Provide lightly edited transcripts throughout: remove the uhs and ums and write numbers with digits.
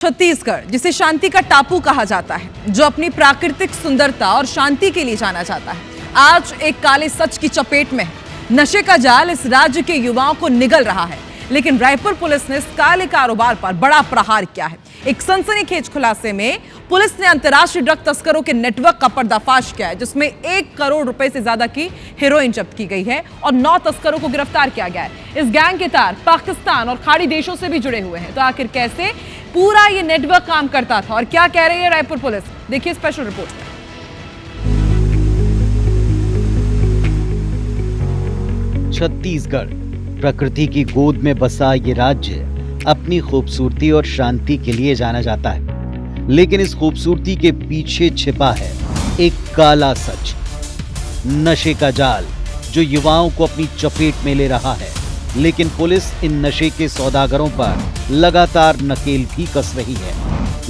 छत्तीसगढ़, जिसे शांति का टापू कहा जाता है, जो अपनी प्राकृतिक सुंदरता और शांति के लिए जाना जाता है, आज एक काले सच की चपेट में है। नशे का जाल इस राज्य के युवाओं को निगल रहा है, लेकिन रायपुर पुलिस ने इस काले कारोबार पर बड़ा प्रहार किया है। एक सनसनीखेज खुलासे में पुलिस ने अंतर्राष्ट्रीय ड्रग तस्करों के नेटवर्क का पर्दाफाश किया है, जिसमें 1 करोड़ रुपए से ज्यादा की हेरोइन जब्त की गई है और 9 तस्करों को गिरफ्तार किया गया है। इस गैंग के तार पाकिस्तान और खाड़ी देशों से भी जुड़े हुए हैं। तो आखिर कैसे पूरा ये नेटवर्क काम करता था और क्या कह रही है रायपुर पुलिस, देखिए स्पेशल रिपोर्ट में। छत्तीसगढ़ प्रकृति की गोद में बसा ये राज्य अपनी खूबसूरती और शांति के लिए जाना जाता है, लेकिन इस खूबसूरती के पीछे छिपा है एक काला सच, नशे का जाल जो युवाओं को अपनी चपेट में ले रहा है। लेकिन पुलिस इन नशे के सौदागरों पर लगातार नकेल भी कस रही है।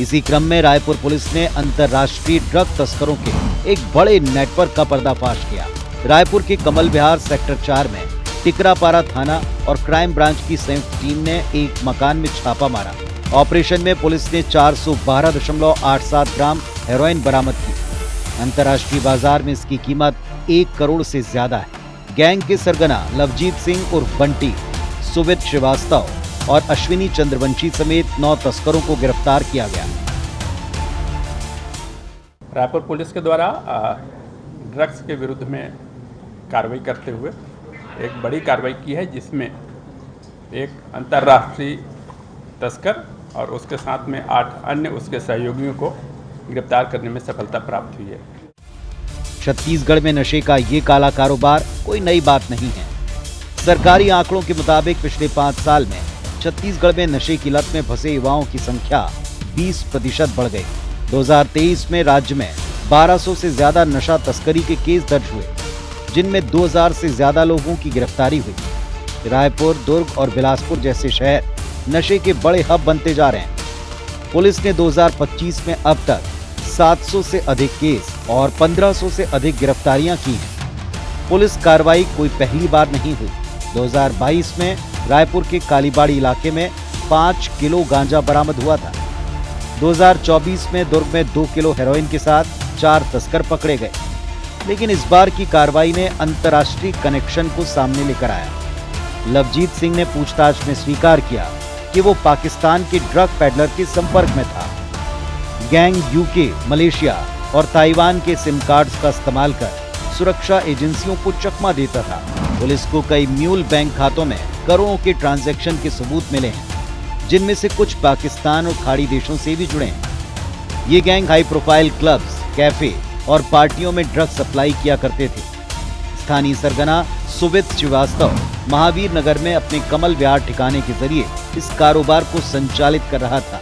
इसी क्रम में रायपुर पुलिस ने अंतर्राष्ट्रीय ड्रग तस्करों के एक बड़े नेटवर्क का पर्दाफाश किया। रायपुर के कमल विहार सेक्टर 4 में टिकरापारा थाना और क्राइम ब्रांच की संयुक्त टीम ने एक मकान में छापा मारा। ऑपरेशन में पुलिस ने 412.87 ग्राम हेरोइन बरामद की। अंतर्राष्ट्रीय बाजार में इसकी कीमत 1 करोड़ से ज्यादा है। गैंग के सरगना लवजीत सिंह उर्फ बंटी, सुवित श्रीवास्तव और अश्विनी चंद्रवंशी समेत 9 तस्करों को गिरफ्तार किया गया। रायपुर पुलिस के द्वारा ड्रग्स के विरुद्ध में कार्रवाई करते हुए एक बड़ी कार्रवाई की है, जिसमें एक अंतर्राष्ट्रीय तस्कर और उसके साथ में 8 अन्य उसके सहयोगियों को गिरफ्तार करने में सफलता प्राप्त हुई है। छत्तीसगढ़ में नशे का ये काला कारोबार कोई नई बात नहीं है। सरकारी आंकड़ों के मुताबिक पिछले 5 साल में छत्तीसगढ़ में नशे की लत में फंसे युवाओं की संख्या 20% बढ़ गई। 2023 में राज्य में 1200 से ज्यादा नशा तस्करी के केस दर्ज हुए, जिनमें 2000 से ज्यादा लोगों की गिरफ्तारी हुई। रायपुर, दुर्ग और बिलासपुर जैसे शहर नशे के बड़े हब बनते जा रहे हैं। पुलिस ने 2025 में अब तक 700 से अधिक केस और 1500 से अधिक गिरफ्तारियां की हैं। पुलिस कार्रवाई कोई पहली बार नहीं हुई। 2022 में रायपुर के कालीबाड़ी इलाके में 5 किलो गांजा बरामद हुआ था। 2024 में दुर्ग में 2 किलो हेरोइन के साथ 4 तस्कर पकड़े गए। लेकिन इस बार की कार्रवाई ने अंतर्राष्ट्रीय कनेक्शन को सामने लेकर आया। लवजीत सिंह ने पूछताछ में स्वीकार किया कि वो पाकिस्तान के ड्रग पैडलर के संपर्क में था। गैंग यूके, मलेशिया और ताइवान के सिम कार्ड्स का इस्तेमाल कर सुरक्षा एजेंसियों को चकमा देता था। पुलिस को कई म्यूल बैंक खातों में करोड़ों के ट्रांजैक्शन के सबूत मिले हैं, जिनमें से कुछ पाकिस्तान और खाड़ी देशों से भी जुड़े हैं। ये gang high profile clubs, cafe और पार्टियों में ड्रग सप्लाई किया करते थे। स्थानीय सरगना सुवित श्रीवास्तव महावीर नगर में अपने कमल विहार ठिकाने के जरिए इस कारोबार को संचालित कर रहा था।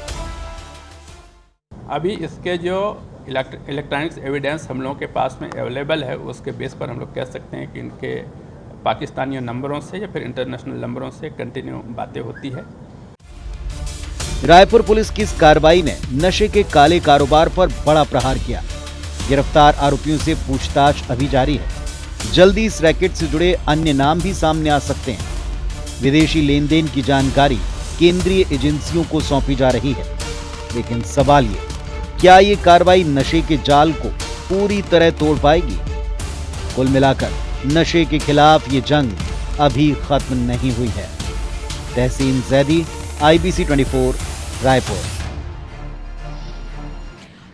अभी इसके जो इलेक्ट्रॉनिक्स एविडेंस हम लोगों के पास में अवेलेबल है, उसके बेस पर हम लोग कह सकते हैं कि इनके पाकिस्तानी नंबरों से या फिर इंटरनेशनल नंबरों से कंटिन्यू बातें होती है। रायपुर पुलिस की इस कार्रवाई ने नशे के काले कारोबार पर बड़ा प्रहार किया। गिरफ्तार आरोपियों से पूछताछ अभी जारी है। जल्दी इस रैकेट से जुड़े अन्य नाम भी सामने आ सकते हैं। विदेशी लेन देन की जानकारी केंद्रीय एजेंसियों को सौंपी जा रही है। लेकिन सवाल ये, क्या ये कार्रवाई नशे के जाल को पूरी तरह तोड़ पाएगी? कुल मिलाकर नशे के खिलाफ ये जंग अभी खत्म नहीं हुई है। तहसीन जैदी, IBC 24, रायपुर।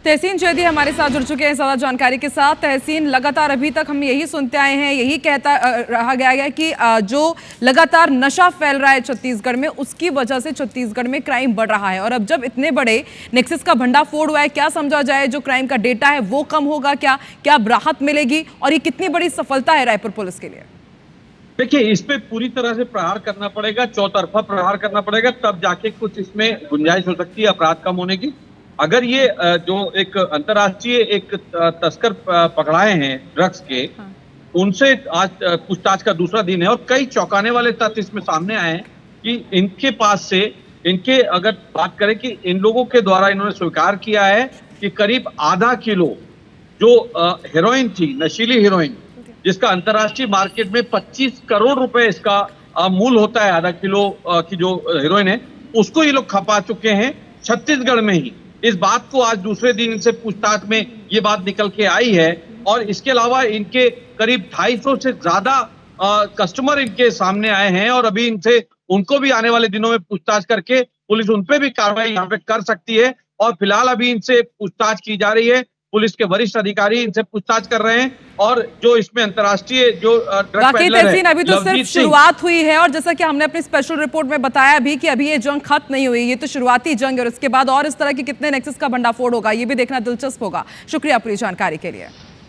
तहसीन जैदी हमारे साथ जुड़ चुके हैं ज्यादा जानकारी के साथ। तहसीन, लगातार अभी तक हम यही सुनते आए हैं, यही कहता रहा गया है कि जो लगातार नशा फैल रहा है छत्तीसगढ़ में, उसकी वजह से छत्तीसगढ़ में क्राइम बढ़ रहा है। और अब जब इतने बड़े नेक्सस का भंडाफोड़ हुआ है, क्या समझा जाए जो क्राइम का डेटा है वो कम होगा? क्या राहत मिलेगी और ये कितनी बड़ी सफलता है रायपुर पुलिस के लिए? देखिए, इस पे पूरी तरह से प्रहार करना पड़ेगा, चौतरफा प्रहार करना पड़ेगा, तब जाके कुछ इसमें गुंजाइश हो सकती है अपराध कम होने की। अगर ये जो एक अंतर्राष्ट्रीय एक तस्कर पकड़ाए हैं ड्रग्स के, उनसे आज पूछताछ का दूसरा दिन है और कई चौंकाने वाले तथ्य इसमें सामने आए हैं कि इनके पास से इनके अगर बात करें कि इन लोगों के द्वारा इन्होंने स्वीकार किया है कि करीब आधा किलो जो हेरोइन थी, नशीली हेरोइन, जिसका अंतर्राष्ट्रीय मार्केट में 25 करोड़ रुपए इसका मूल होता है, आधा किलो की जो हेरोइन है, उसको ये लोग खपा चुके हैं छत्तीसगढ़ में ही। इस बात को आज दूसरे दिन इनसे पूछताछ में ये बात निकल के आई है। और इसके अलावा इनके करीब 250 से ज्यादा कस्टमर इनके सामने आए हैं और अभी इनसे उनको भी आने वाले दिनों में पूछताछ करके पुलिस उन पे भी कार्रवाई यहाँ पे कर सकती है। और फिलहाल अभी इनसे पूछताछ की जा रही है, पुलिस के वरिष्ठ अधिकारी इनसे पूछताछ कर रहे हैं। और जो इसमें अंतर्राष्ट्रीय जो बाकी तहसीन अभी तो सिर्फ शुरुआत हुई है और जैसा कि हमने अपनी स्पेशल रिपोर्ट में बताया भी कि अभी ये जंग खत्म नहीं हुई, ये तो शुरुआती जंग है और इसके बाद और इस तरह के कितने नेक्सस का भंडाफोड़ होगा ये भी देखना दिलचस्प होगा। शुक्रिया पूरी जानकारी के लिए।